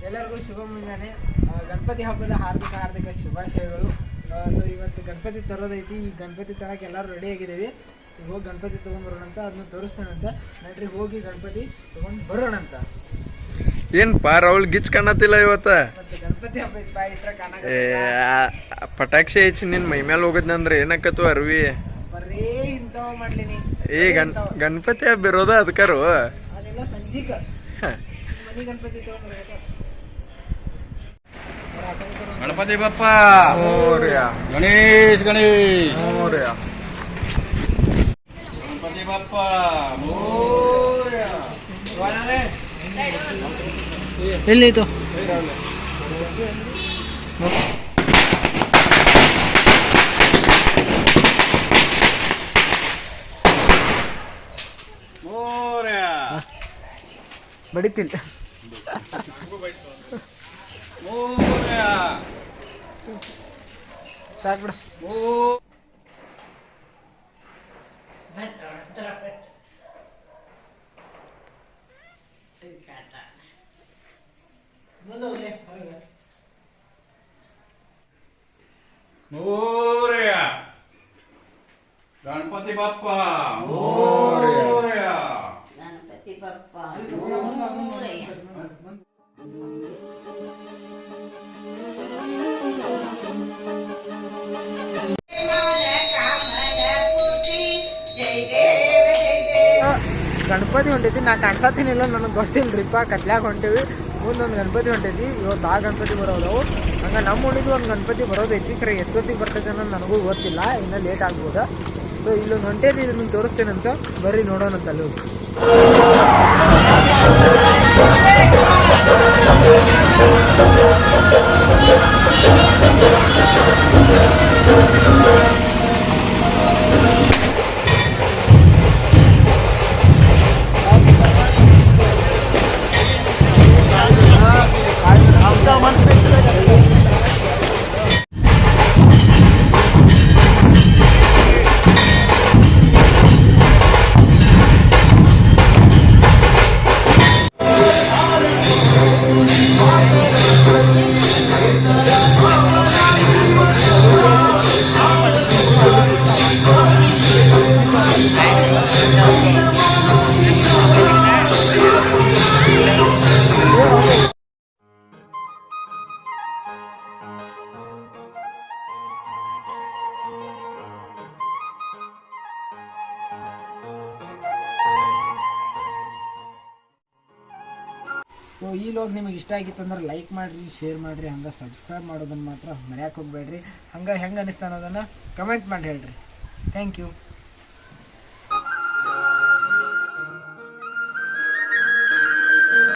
ಎಲ್ಲರಿಗೂ ಶುಭ ಮುಂಜಾನೆ. ಗಣಪತಿ ಹಬ್ಬದ ಹಾರ್ದಿಕ ಶುಭಾಶಯಗಳು. ಸೊ ಇವತ್ತು ಗಣಪತಿ ತರೋದೈತಿ. ಈ ಗಣಪತಿ ತರಕ್ಕೆ ಎಲ್ಲರೂ ರೆಡಿ ಆಗಿದ್ದೀವಿ. ಈಗ ಹೋಗಿ ಗಣಪತಿ ತೊಗೊಂಡ್ಬರೋಣಂತ, ಅದನ್ನ ತೋರಿಸ್ತಾನಂತ. ನಡ್ರಿ ಹೋಗಿ ಗಣಪತಿ ತೊಗೊಂಡು ಬರೋಣಂತ. ಏನಪ್ಪ ರಾಹುಲ್ ಗಿಚ್ ಕಾಣತ್ತಿಲ್ಲ ಇವತ್ತ? ಮತ್ತೆ ಗಣಪತಿ ಹಬ್ಬ ಇತ್ತ ಇಟ್ರ ಪಟಾಕ್ಷಿ ಹೆಚ್ಚು ನಿನ್ ಮೈ ಮೇಲೆ ಹೋಗದ್ನಂದ್ರೆ ಏನಕ್ಕತ್ತು ಅರ್ವಿ ಬರೀ ಇಂಥವ ಮಾಡ್ಲಿನಿ. ಗಣಪತಿ ಹಬ್ಬ ಇರೋದ ಅದಕ್ಕಾರು ಅದೆಲ್ಲ ಸಂಜಿಕ ಮನಿ ಗಣಪತಿ ತಗೊಂಡ್ಬರ್ಬೇಕು. ಗಣಪತಿ ಬಪ್ಪ ಮೋರ್ಯ ಗಣೇಶ್ ಗಣೇಶ್ ಮೋರ್ಯ ಗಣಪತಿ ಬಪ್ಪ ಎಲ್ಲಿತ್ತು? ಬಡಿತಿಲ್ಲ ಸಾಕು ಬಿಡು. ಗಣಪತಿ ಬಪ್ಪ ಗಣಪತಿ ಬಪ್ಪ ಗಣಪತಿ ಹೊಂಟೈತಿ. ನಾ ಕಾಣ್ಸತ್ತೀನಿಲ್ಲ, ನನಗೆ ಗೊತ್ತಿಲ್ರಿಪ್ಪ. ಕತ್ಲಾಗ ಹೊಂಟೇವಿ. ಮುಂದೊಂದು ಗಣಪತಿ ಹೊಂಟೈತಿ. ಇವತ್ತು ಆ ಗಣಪತಿ ಬರೋದವು. ಹಂಗೆ ನಮ್ಮ ಉಳಿದು ಒಂದು ಗಣಪತಿ ಬರೋದೈತಿ. ಖರೆ ಎಷ್ಟೊತ್ತಿಗೆ ಬರ್ತೈತೆ ಅನ್ನೋದು ನನಗೂ ಗೊತ್ತಿಲ್ಲ, ಇನ್ನೂ ಲೇಟ್ ಆಗ್ಬೋದು. ಸೊ ಇಲ್ಲೊಂದು ಹೊಂಟೈತಿ, ಇದನ್ನು ತೋರಿಸ್ತೇನಂತ. ಬರ್ರಿ ನೋಡೋಣಂತ ಅಲ್ಲಿ ಹೋಗಿ. ಸೊ ಈ ಲಾಗ್ ನಿಮಗೆ ಇಷ್ಟ ಆಗಿತ್ತು ಅಂದ್ರೆ ಲೈಕ್ ಮಾಡಿರಿ, ಶೇರ್ ಮಾಡಿರಿ, ಹಂಗೆ ಸಬ್ಸ್ಕ್ರೈಬ್ ಮಾಡೋದನ್ನು ಮಾತ್ರ ಮರ್ಯಾಕೆ ಹೋಗ್ಬೇಡ್ರಿ. ಹಂಗೆ ಹೆಂಗೆ ಅನಿಸ್ತಾ ಅನ್ನೋದನ್ನು ಕಮೆಂಟ್ ಮಾಡಿ ಹೇಳ್ರಿ. Thank you.